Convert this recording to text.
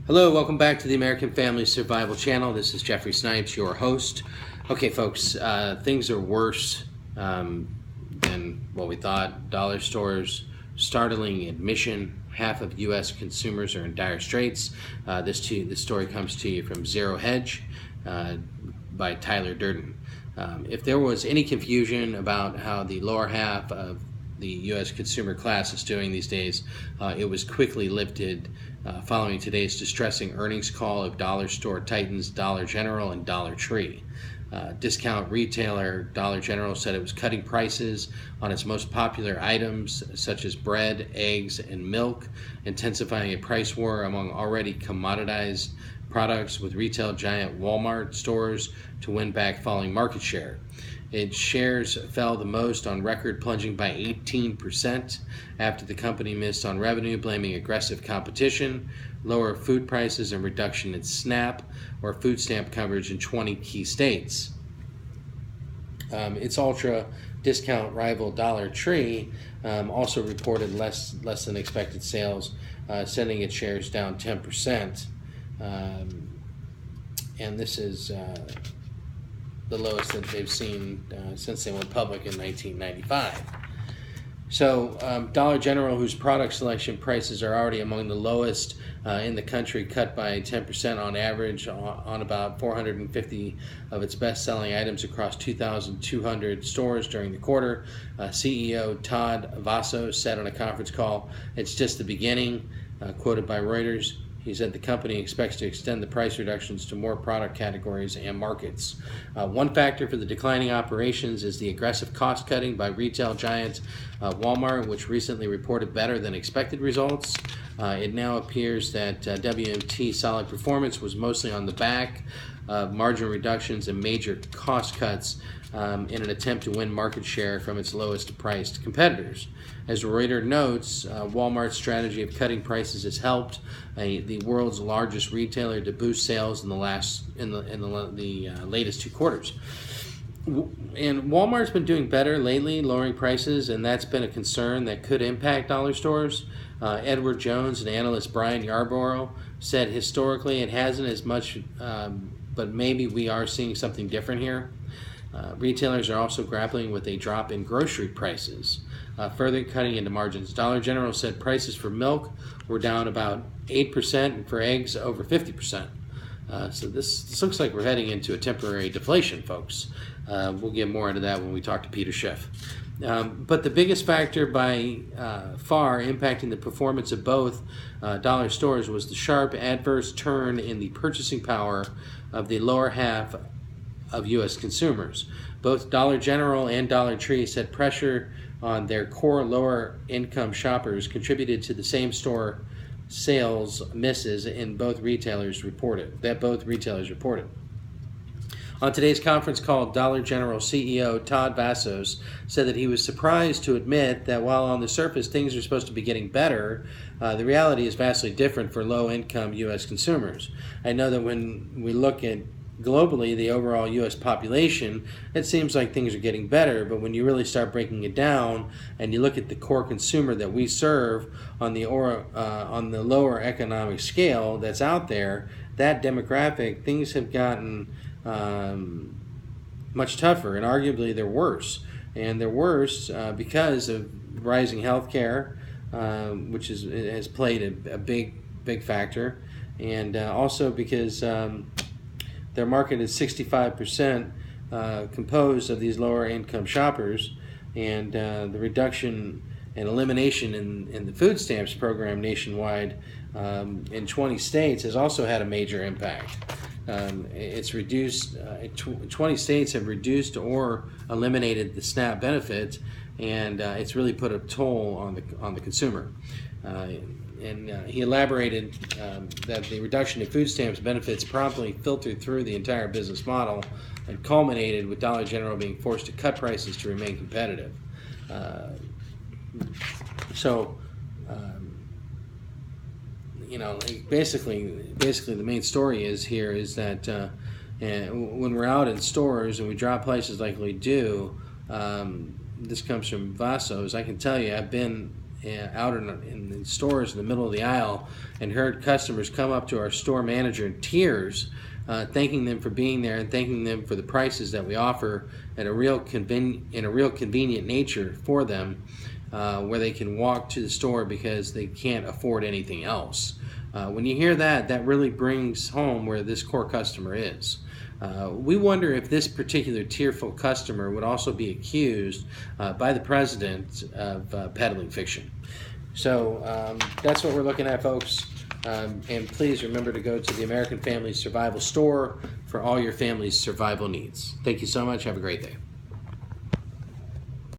Hello, welcome back to the American Family Survival Channel. This is Jeffrey Snipes, your host. Okay, folks, things are worse than what we thought. Dollar stores, startling admission. Half of U.S. consumers are in dire straits. This story comes to you from Zero Hedge by Tyler Durden. If there was any confusion about how the lower half of the U.S. consumer class is doing these days, it was quickly lifted following today's distressing earnings call of dollar store titans Dollar General and Dollar Tree. Discount retailer Dollar General said it was cutting prices on its most popular items such as bread, eggs, and milk, intensifying a price war among already commoditized products, with retail giant Walmart stores to win back falling market share. Its shares fell the most on record, plunging by 18% after the company missed on revenue, blaming aggressive competition, lower food prices, and reduction in SNAP, or food stamp coverage, in 20 key states. Its ultra discount rival Dollar Tree also reported less than expected sales, sending its shares down 10%. And this is the lowest that they've seen since they went public in 1995. So Dollar General, whose product selection prices are already among the lowest in the country, cut by 10% on average on about 450 of its best-selling items across 2,200 stores during the quarter. CEO Todd Vasos said on a conference call, "It's just the beginning," quoted by Reuters. He said the company expects to extend the price reductions to more product categories and markets. One factor for the declining operations is the aggressive cost-cutting by retail giant Walmart, which recently reported better than expected results. It now appears that WMT's solid performance was mostly on the back of margin reductions and major cost cuts in an attempt to win market share from its lowest priced competitors. As Reuters notes, Walmart's strategy of cutting prices has helped the world's largest retailer to boost sales in the latest 2 quarters. And Walmart's been doing better lately, lowering prices, and that's been a concern that could impact dollar stores. Edward Jones and analyst Brian Yarborough said historically it hasn't as much, but maybe we are seeing something different here. Retailers are also grappling with a drop in grocery prices, further cutting into margins. Dollar General said prices for milk were down about 8% and for eggs over 50%. So this looks like we're heading into a temporary deflation, folks. We'll get more into that when we talk to Peter Schiff. But the biggest factor by far impacting the performance of both dollar stores was the sharp adverse turn in the purchasing power of the lower half of U.S. consumers. Both Dollar General and Dollar Tree said pressure on their core lower-income shoppers contributed to the same-store sales misses both retailers reported. On today's conference call, Dollar General CEO Todd Vasos said that he was surprised to admit that while on the surface things are supposed to be getting better, the reality is vastly different for low-income U.S. consumers. I know that when we look at globally, the overall U.S. population, it seems like things are getting better, but when you really start breaking it down and you look at the core consumer that we serve on the lower economic scale that's out there, that demographic, things have gotten much tougher, and arguably they're worse. And they're worse because of rising health care, which has played a big factor, and also because their market is 65% composed of these lower income shoppers, and the reduction and elimination in the food stamps program nationwide in 20 states has also had a major impact. It's reduced, 20 states have reduced or eliminated the SNAP benefit, and it's really put a toll on the consumer. And he elaborated that the reduction in food stamps benefits promptly filtered through the entire business model and culminated with Dollar General being forced to cut prices to remain competitive. Basically the main story is that when we're out in stores and we drop prices like we do, this comes from Vasos. I can tell you, I've been out in the stores in the middle of the aisle and heard customers come up to our store manager in tears, thanking them for being there and thanking them for the prices that we offer in a real convenient nature for them, where they can walk to the store because they can't afford anything else. When you hear that, that really brings home where this core customer is. We wonder if this particular tearful customer would also be accused by the president of peddling fiction. So that's what we're looking at, folks. And please remember to go to the American Family Survival Store for all your family's survival needs. Thank you so much. Have a great day.